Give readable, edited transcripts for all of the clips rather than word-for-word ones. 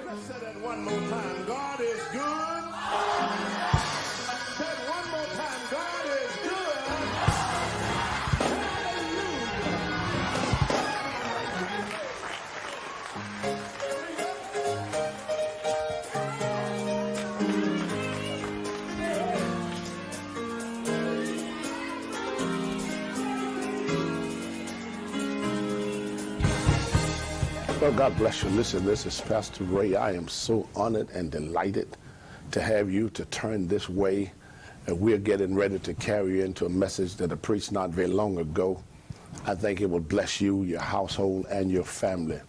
Let's say that one more time. God is good. Say it one more time. God is good. Well, God bless you. Listen, this is Pastor Ray. I am so honored and delighted to have you to turn this way. We're getting ready to carry you into a message that I preached not very long ago. I think it will bless you, your household, and your family.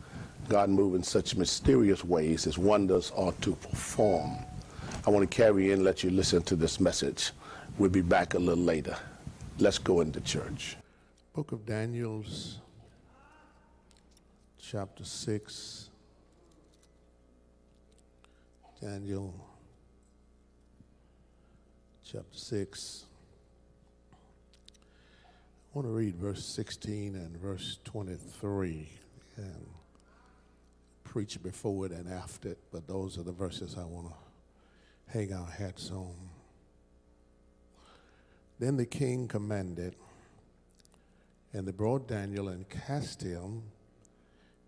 God moves in such mysterious ways. His wonders are to perform. I want to carry you and let you listen to this message. We'll be back a little later. Let's go into church. Book of Daniel's chapter 6, Daniel chapter 6. I want to read verse 16 and verse 23 and preach before it and after it, but those are the verses I want to hang our hats on. Then the king commanded, and they brought Daniel and cast him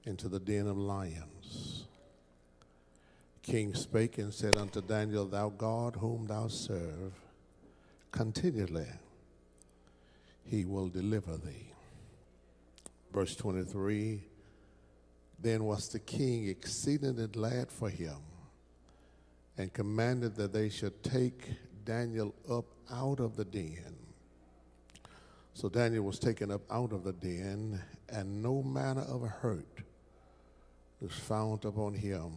into the den of lions. The king spake and said unto Daniel, Thou God whom thou serve continually, he will deliver thee. Verse 23, then was the king exceedingly glad for him, and commanded that they should take Daniel up out of the den. So Daniel was taken up out of the den, and no manner of hurt was found upon him,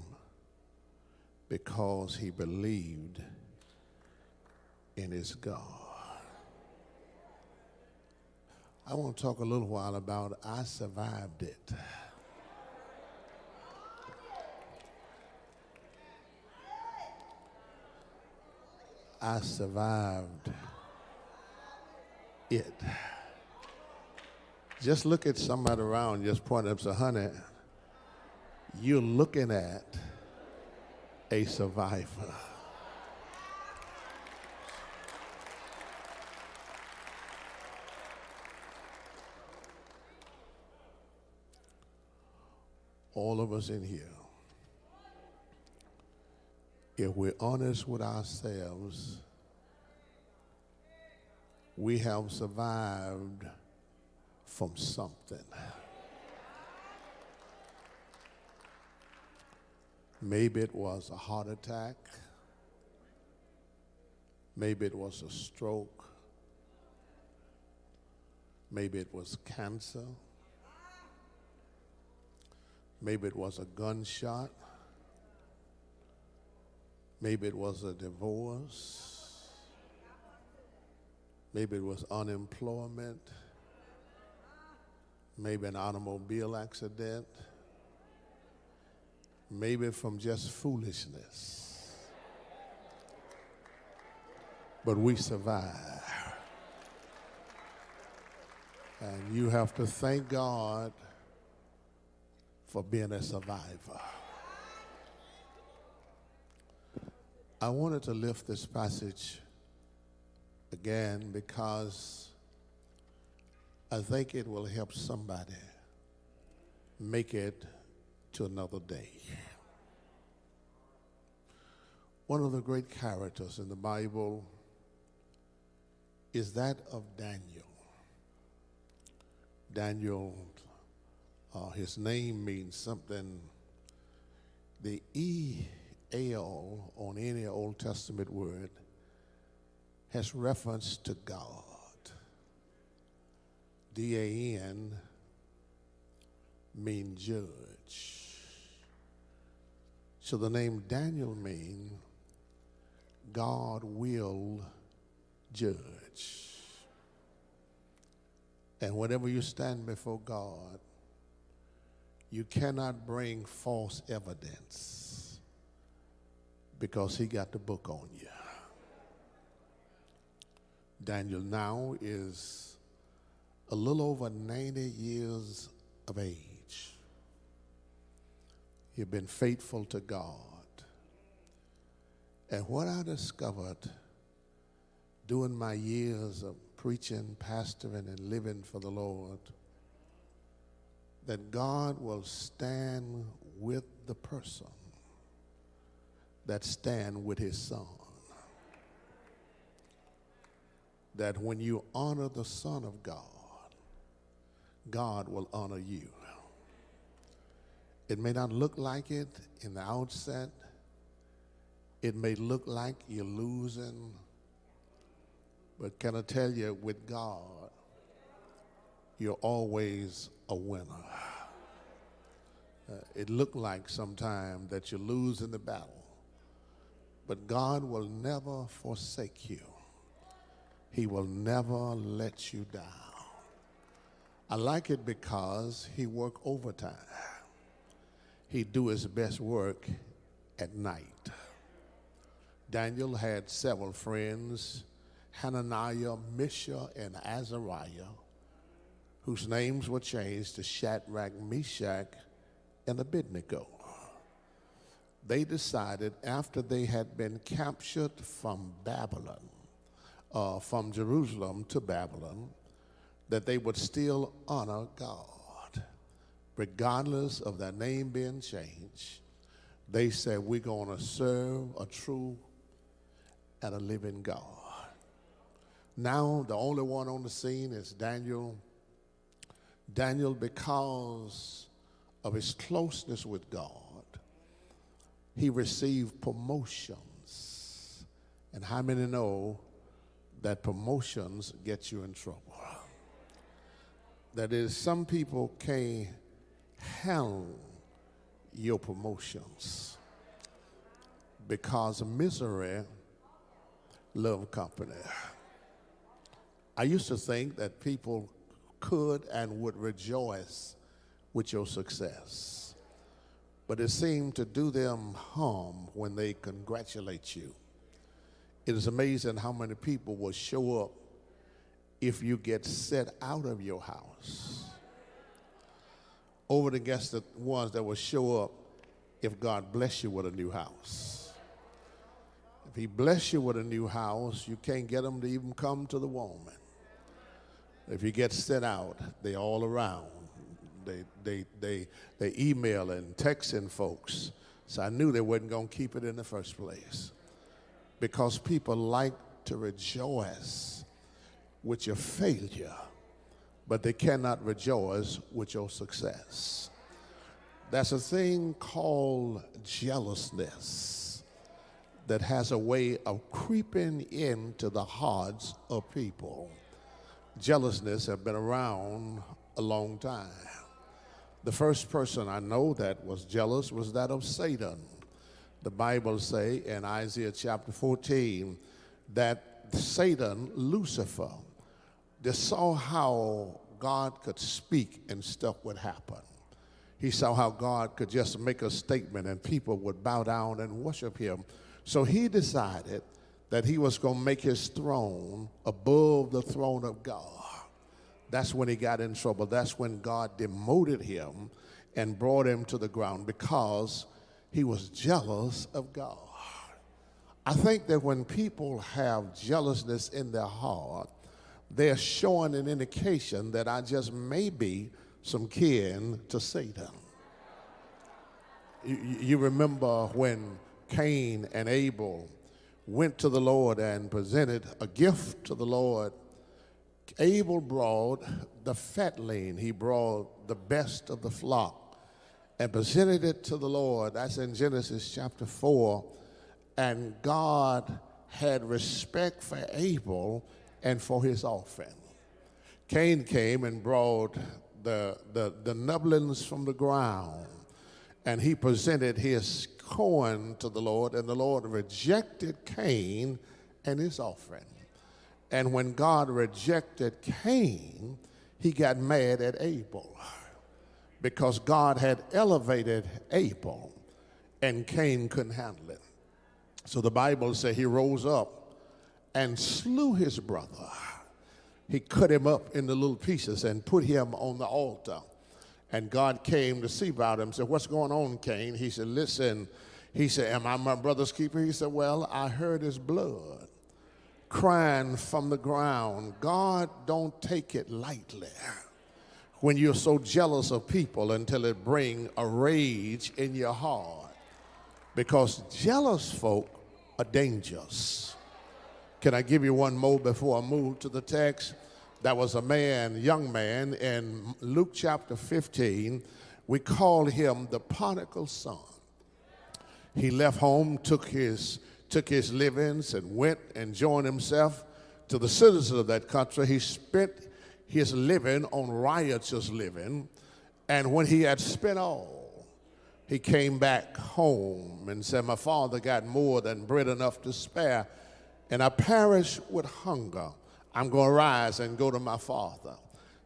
because he believed in his God. I want to talk a little while about I survived it. I survived it. Just look at somebody around, just point up and say, honey, you're looking at a survivor. All of us in here, if we're honest with ourselves, we have survived from something. Maybe it was a heart attack. Maybe it was a stroke. Maybe it was cancer. Maybe it was a gunshot. Maybe it was a divorce. Maybe it was unemployment. Maybe an automobile accident. Maybe from just foolishness. But we survive. And you have to thank God for being a survivor. I wanted to lift this passage again because I think it will help somebody make it to another day. One of the great characters in the Bible is that of Daniel. Daniel, his name means something. The E-L on any Old Testament word has reference to God. D-A-N means judge. So the name Daniel means God will judge. And whenever you stand before God, you cannot bring false evidence because he got the book on you. Daniel now is a little over 90 years of age. You've been faithful to God. And what I discovered during my years of preaching, pastoring, and living for the Lord, that God will stand with the person that stand with his son. That when you honor the Son of God, God will honor you. It may not look like it in the outset. It may look like you're losing. But can I tell you, with God, you're always a winner. It looked like sometimes that you're losing the battle. But God will never forsake you. He will never let you down. I like it because he work overtime. He do his best work at night. Daniel had several friends, Hananiah, Mishael, and Azariah, whose names were changed to Shadrach, Meshach, and Abednego. They decided after they had been captured from Babylon, from Jerusalem to Babylon, that they would still honor God. Regardless of their name being changed, they said, we're going to serve a true and a living God. Now, the only one on the scene is Daniel. Daniel, because of his closeness with God, he received promotions. And how many know that promotions get you in trouble? That is, some people can't handle your promotions because misery loves company. I used to think that people could and would rejoice with your success, but it seemed to do them harm when they congratulate you. It is amazing how many people will show up if you get set out of your house over against the ones that will show up if God bless you with a new house. If he bless you with a new house, you can't get them to even come to the woman. If you get set out, they all around. They email and texting folks. So I knew they wasn't going to keep it in the first place. Because people like to rejoice with your failure, but they cannot rejoice with your success. There's a thing called jealousness that has a way of creeping into the hearts of people. Jealousness have been around a long time. The first person I know that was jealous was that of Satan. The Bible say in Isaiah chapter 14 that Satan, Lucifer, they saw how God could speak and stuff would happen. He saw how God could just make a statement and people would bow down and worship him. So he decided that he was going to make his throne above the throne of God. That's when he got in trouble. That's when God demoted him and brought him to the ground because he was jealous of God. I think that when people have jealousness in their heart, they're showing an indication that I just may be some kin to Satan. You remember when Cain and Abel went to the Lord and presented a gift to the Lord. Abel brought the fatling. He brought the best of the flock and presented it to the Lord. That's in Genesis chapter 4. And God had respect for Abel and for his offering. Cain came and brought the nubblings from the ground, and he presented his corn to the Lord, and the Lord rejected Cain and his offering. And when God rejected Cain, he got mad at Abel because God had elevated Abel and Cain couldn't handle it. So the Bible says he rose up and slew his brother. He cut him up into little pieces and put him on the altar. And God came to see about him. Said, what's going on, Cain? He said, listen. He said, am I my brother's keeper? He said, well, I heard his blood crying from the ground. God don't take it lightly when you're so jealous of people until it bring a rage in your heart. Because jealous folk are dangerous. Can I give you one more before I move to the text? That was a man, young man, in Luke chapter 15. We call him the prodigal son. He left home, took his livings, and went and joined himself to the citizens of that country. He spent his living on riotous living, and when he had spent all, he came back home and said, my father got more than bread enough to spare, and I perish with hunger. I'm going to rise and go to my father.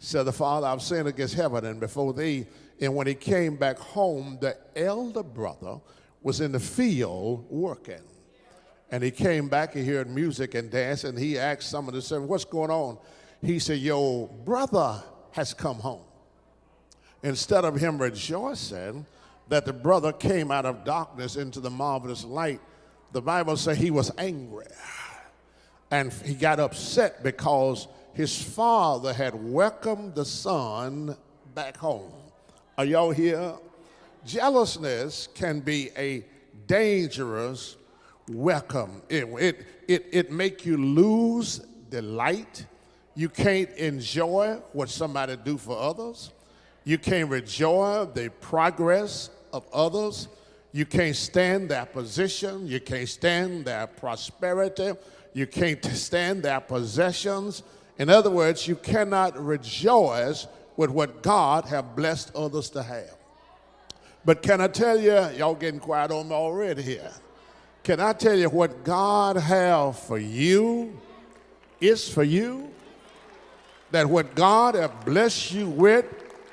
Said the father, I've sinned against heaven and before thee. And when he came back home, the elder brother was in the field working. And he came back, he heard music and dance, and he asked some of the servants, what's going on? He said, your brother has come home. Instead of him rejoicing that the brother came out of darkness into the marvelous light, the Bible says he was angry. And he got upset because his father had welcomed the son back home. Are y'all here? Jealousness can be a dangerous welcome. It make you lose delight. You can't enjoy what somebody do for others. You can't enjoy the progress of others. You can't stand their position. You can't stand their prosperity. You can't stand their possessions. In other words, you cannot rejoice with what God have blessed others to have. But can I tell you, y'all getting quiet on me already here. Can I tell you what God have for you is for you? That what God have blessed you with,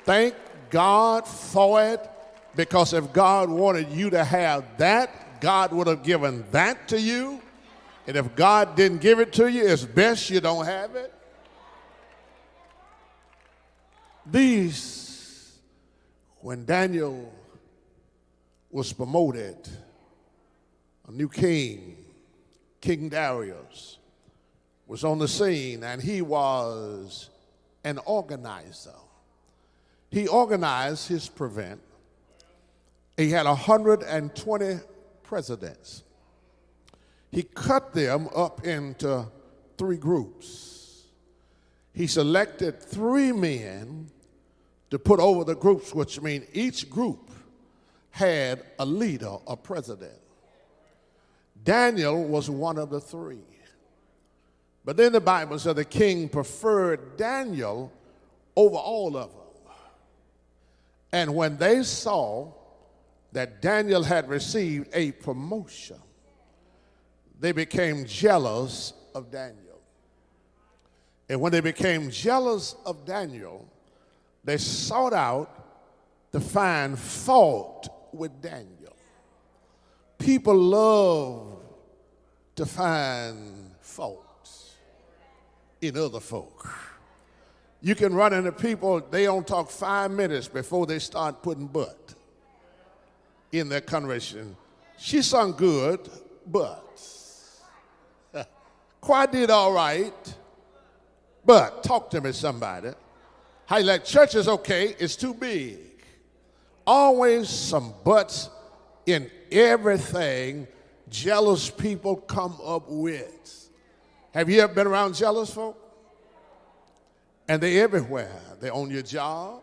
thank God for it. Because if God wanted you to have that, God would have given that to you. And if God didn't give it to you, it's best you don't have it. When Daniel was promoted, a new king, King Darius, was on the scene, and he was an organizer. He organized his prevent. He had 120 presidents. He cut them up into 3 groups. He selected 3 men to put over the groups, which means each group had a leader, a president. Daniel was one of the 3. But then the Bible said the king preferred Daniel over all of them. And when they saw that Daniel had received a promotion, they became jealous of Daniel. And when they became jealous of Daniel, they sought out to find fault with Daniel. People love to find faults in other folk. You can run into people, they don't talk 5 minutes before they start putting but in their conversation. She sung good, but. Choir did all right, but talk to me, somebody. How you like church is okay, it's too big. Always some buts in everything jealous people come up with. Have you ever been around jealous folk? And they're everywhere. They're on your job.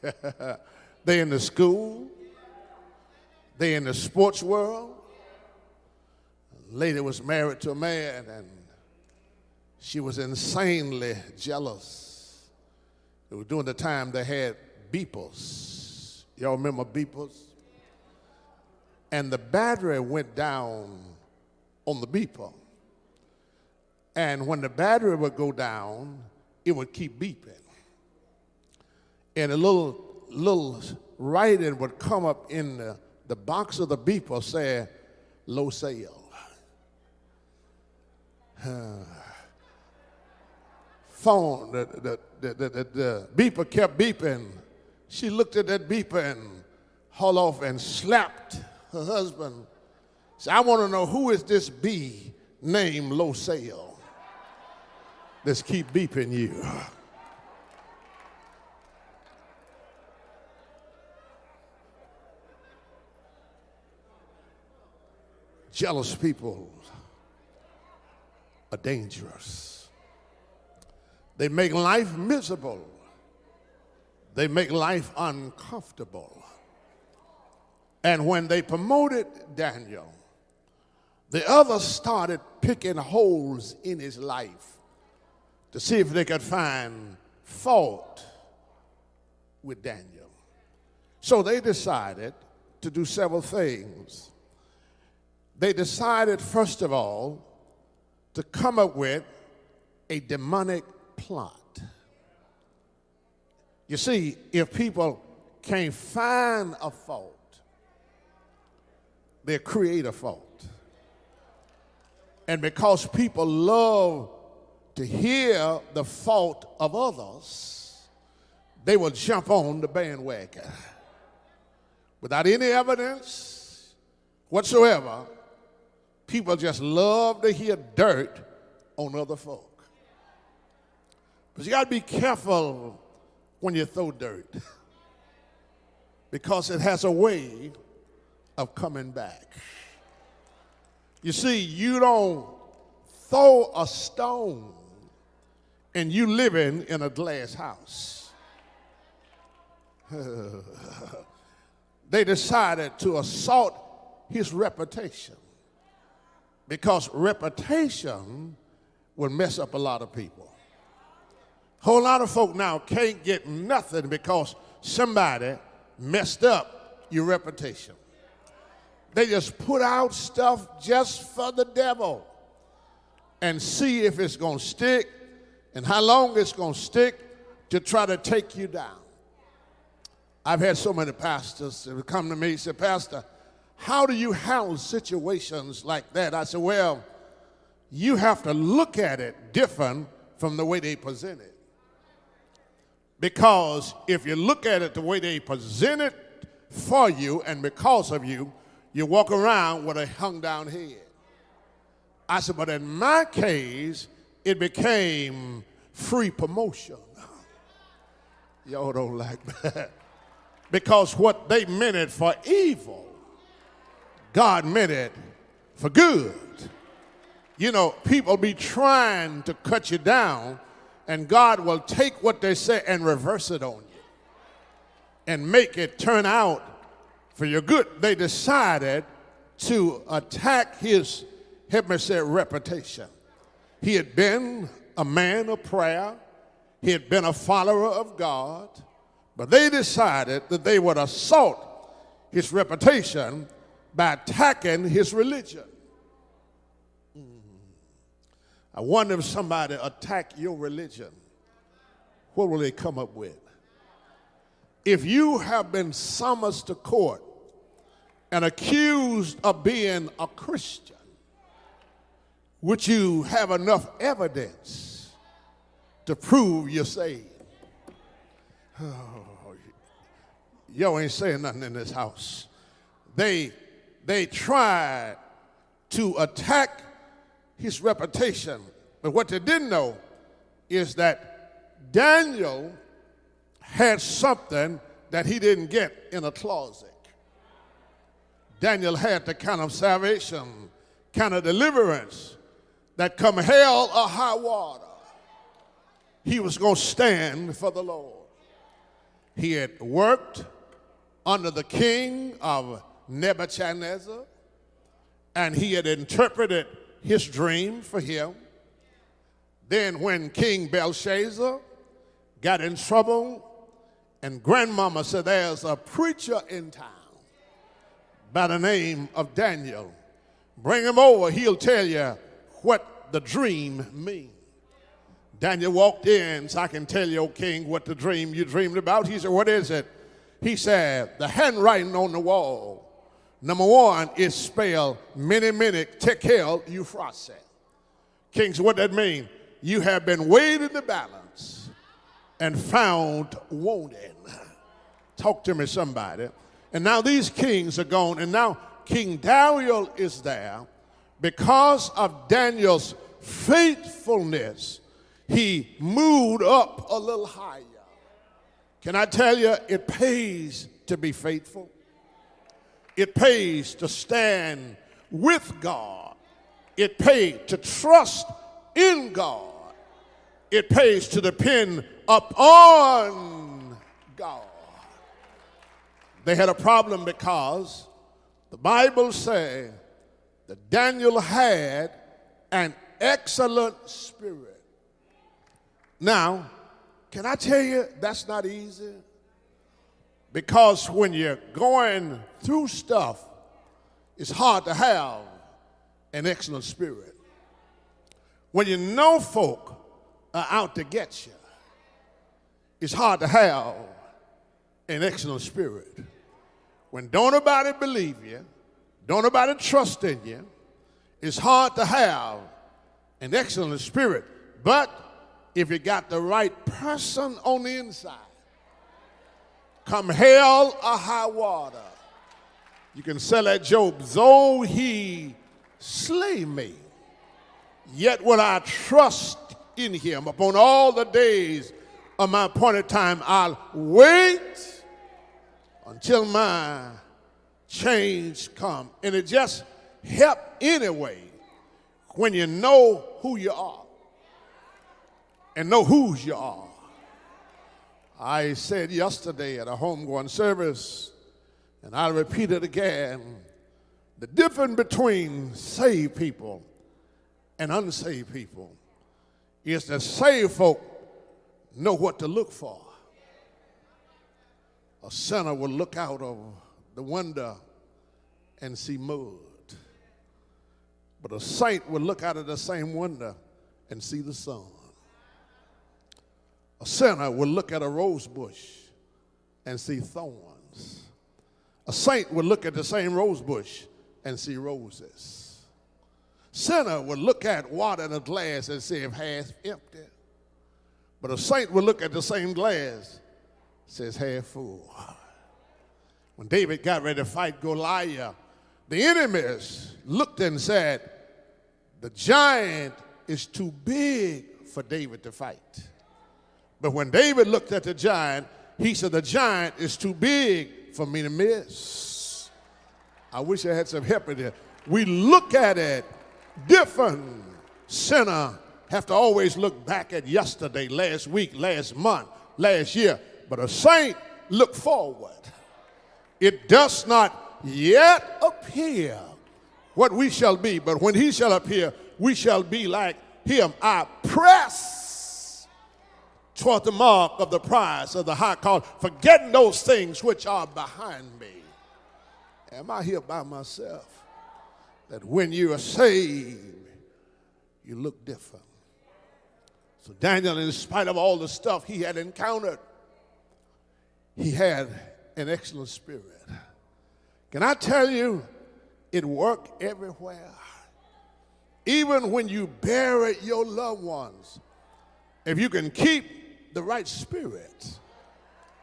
They're in the school. They're in the sports world. A lady was married to a man, and she was insanely jealous. It was during the time they had beepers. Y'all remember beepers? And the battery went down on the beeper. And when the battery would go down, it would keep beeping. And a little writing would come up in the box of the beeper saying, low sale. phone, the beeper kept beeping. She looked at that beeper and hauled off and slapped her husband. Said, I want to know who is this bee named Losale that's keep beeping you. Jealous people are dangerous. They make life miserable. They make life uncomfortable. And when they promoted Daniel, the others started picking holes in his life to see if they could find fault with Daniel. So they decided to do several things. They decided, first of all, to come up with a demonic plot. You see, if people can't find a fault, they create a fault. And because people love to hear the fault of others, they will jump on the bandwagon. Without any evidence whatsoever, people just love to hear dirt on other folk. But you got to be careful when you throw dirt, because it has a way of coming back. You see, you don't throw a stone and you living in a glass house. They decided to assault his reputation, because reputation will mess up a lot of people. Whole lot of folk now can't get nothing because somebody messed up your reputation. They just put out stuff just for the devil and see if it's going to stick and how long it's going to stick to try to take you down. I've had so many pastors that come to me and say, Pastor, how do you handle situations like that? I said, well, you have to look at it different from the way they present it. Because if you look at it the way they present it for you and because of you, you walk around with a hung down head. I said, but in my case, it became free promotion. Y'all don't like that. Because what they meant it for evil, God meant it for good. You know, people be trying to cut you down, and God will take what they say and reverse it on you and make it turn out for your good. They decided to attack his, help me say, reputation. He had been a man of prayer. He had been a follower of God. But they decided that they would assault his reputation by attacking his religion. I wonder if somebody attack your religion, what will they come up with? If you have been summoned to court and accused of being a Christian, would you have enough evidence to prove you're saved? Oh, y'all ain't saying nothing in this house. They tried to attack his reputation, but what they didn't know is that Daniel had something that he didn't get in a closet. Daniel had the kind of salvation, kind of deliverance that come hell or high water, he was going to stand for the Lord. He had worked under the king of Nebuchadnezzar, and he had interpreted his dream for him. Then when King Belshazzar got in trouble, and grandmama said, there's a preacher in town by the name of Daniel. Bring him over, he'll tell you what the dream means. Daniel walked in, so I can tell you, O king, what the dream you dreamed about. He said, what is it? He said, the handwriting on the wall. Number one is spelled Mene Mene Tekel Euphrates. King said, what that mean? you have been weighed in the balance and found wanting. Talk to me, somebody. And now these kings are gone, and now King Daniel is there. Because of Daniel's faithfulness, he moved up a little higher. Can I tell you, it pays to be faithful. It pays to stand with God. It pays to trust in God. It pays to depend upon God. They had a problem because the Bible says that Daniel had an excellent spirit. Now, can I tell you, that's not easy? Because when you're going through stuff, it's hard to have an excellent spirit. When you know folk are out to get you, it's hard to have an excellent spirit. When don't nobody believe you, don't nobody trust in you, it's hard to have an excellent spirit. But if you got the right person on the inside, come hell or high water, you can say like Job, though he slay me, yet will I trust in him. Upon all the days of my appointed time, I'll wait until my change come. And it just help anyway when you know who you are and know whose you are. I said yesterday at a homegoing service, and I'll repeat it again, the difference between saved people and unsaved people is that saved folk know what to look for. A sinner will look out of the window and see mud. But a saint will look out of the same window and see the sun. A sinner will look at a rose bush and see thorns. A saint will look at the same rose bush and see roses. Sinner will look at water in a glass and see if half empty. But a saint will look at the same glass, says half full. When David got ready to fight Goliath, the enemies looked and said, the giant is too big for David to fight. But when David looked at the giant, he said, the giant is too big for me to miss. I wish I had some help in there. We look at it different. Sinner have to always look back at yesterday, last week, last month, last year. But a saint look forward. It does not yet appear what we shall be, but when he shall appear, we shall be like him. I press toward the mark of the prize of the high call, forgetting those things which are behind me. Am I here by myself? That when you are saved, you look different. So Daniel, in spite of all the stuff he had encountered, he had an excellent spirit. Can I tell you, it worked everywhere. Even when you bury your loved ones, if you can keep the right spirit,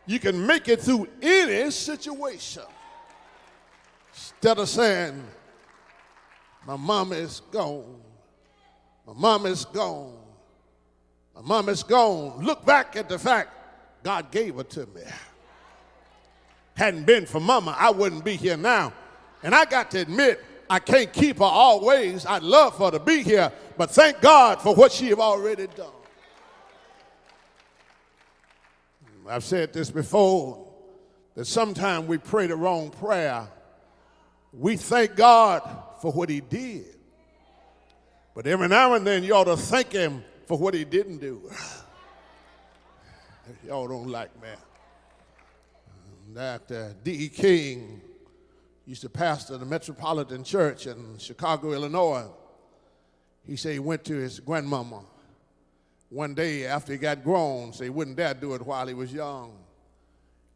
you can make it through any situation. Instead of saying, my mama is gone, my mama is gone, my mama is gone. Look back at the fact God gave her to me. Hadn't been for mama, I wouldn't be here now. And I got to admit, I can't keep her always. I'd love for her to be here, but thank God for what she have already done. I've said this before, that sometimes we pray the wrong prayer. We thank God for what he did, but every now and then you ought to thank him for what he didn't do. Y'all don't like me. Dr. D.E. King used to pastor the Metropolitan Church in Chicago, Illinois. He said he went to his grandmama one day after he got grown, so he wouldn't dare do it while he was young.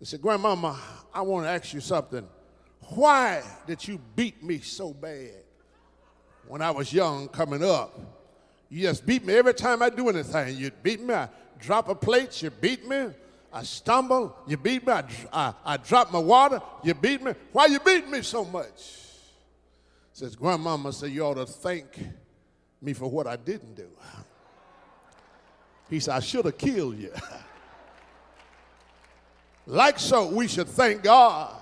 He said, Grandmama, I want to ask you something. Why did you beat me so bad when I was young coming up? You just beat me every time I do anything. You beat me. I drop a plate, you beat me. I stumble, you beat me. I drop my water, you beat me. Why you beat me so much? Says, Grandmama said, you ought to thank me for what I didn't do. He said, I should have killed you. Like so, we should thank God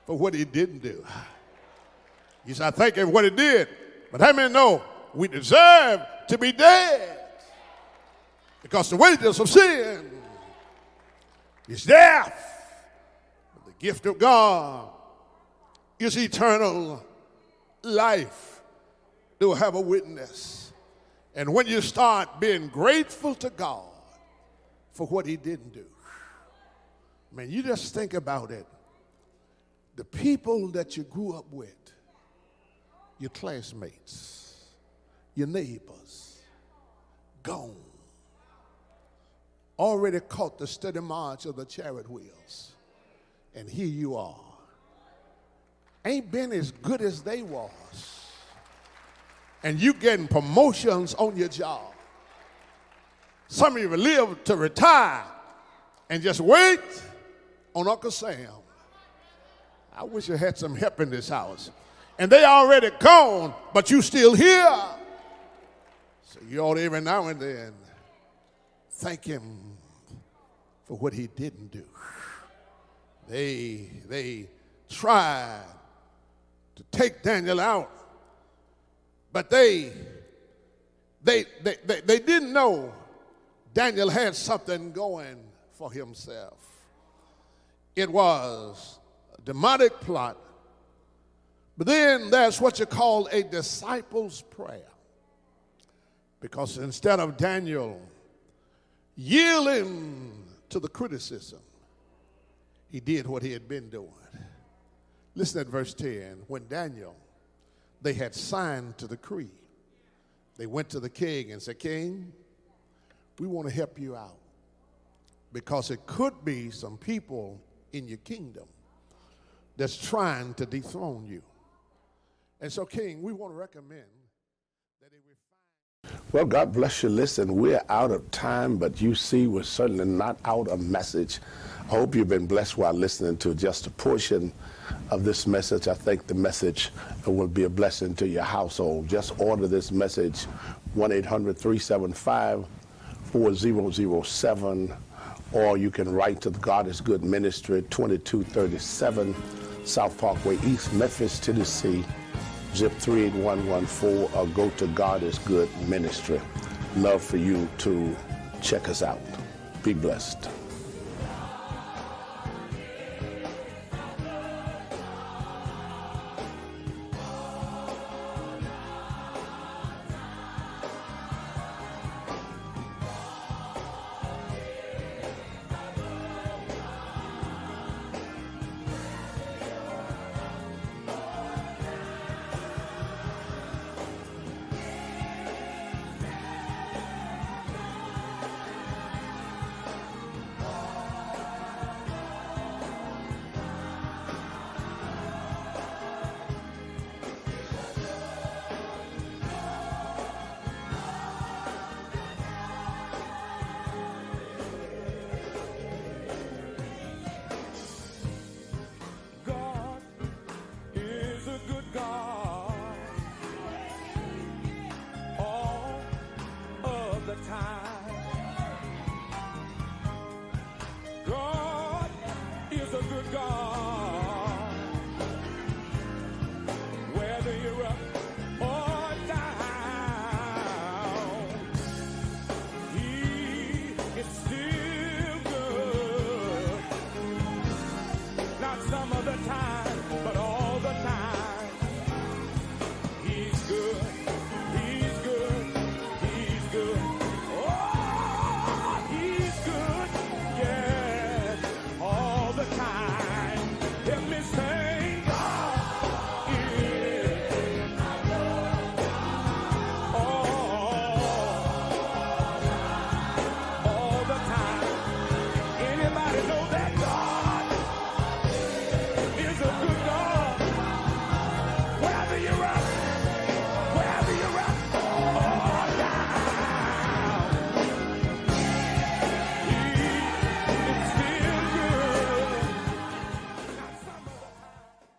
for what he didn't do. He said, I thank him for what he did. But how many know we deserve to be dead? Because the wages of sin is death. But the gift of God is eternal life. Do have a witness. And when you start being grateful to God for what he didn't do, man, you just think about it. The people that you grew up with, your classmates, your neighbors, gone. Already caught the steady march of the chariot wheels. And here you are. Ain't been as good as they was. And you getting promotions on your job. Some of you live to retire and just wait on Uncle Sam. I wish I had some help in this house. And they already gone, but you still here. So you ought to every now and then thank him for what he didn't do. They tried to take Daniel out, but they didn't know Daniel had something going for himself. It was a demonic plot, but then there's what you call a disciple's prayer. Because instead of Daniel yielding to the criticism, he did what he had been doing. Listen at verse 10. When Daniel, they had signed the decree, they went to the king and said, King, we want to help you out because it could be some people in your kingdom that's trying to dethrone you. And so, King, we want to recommend that they refine. Well, God bless you. Listen, we're out of time, but you see we're certainly not out of message. I hope you've been blessed while listening to just a portion of this message. I think the message will be a blessing to your household. Just order this message, 1-800-375-4007, or you can write to the God is Good Ministry, 2237 South Parkway East, Memphis, Tennessee, zip 38114, or go to God is Good Ministry. Love for you to check us out. Be blessed.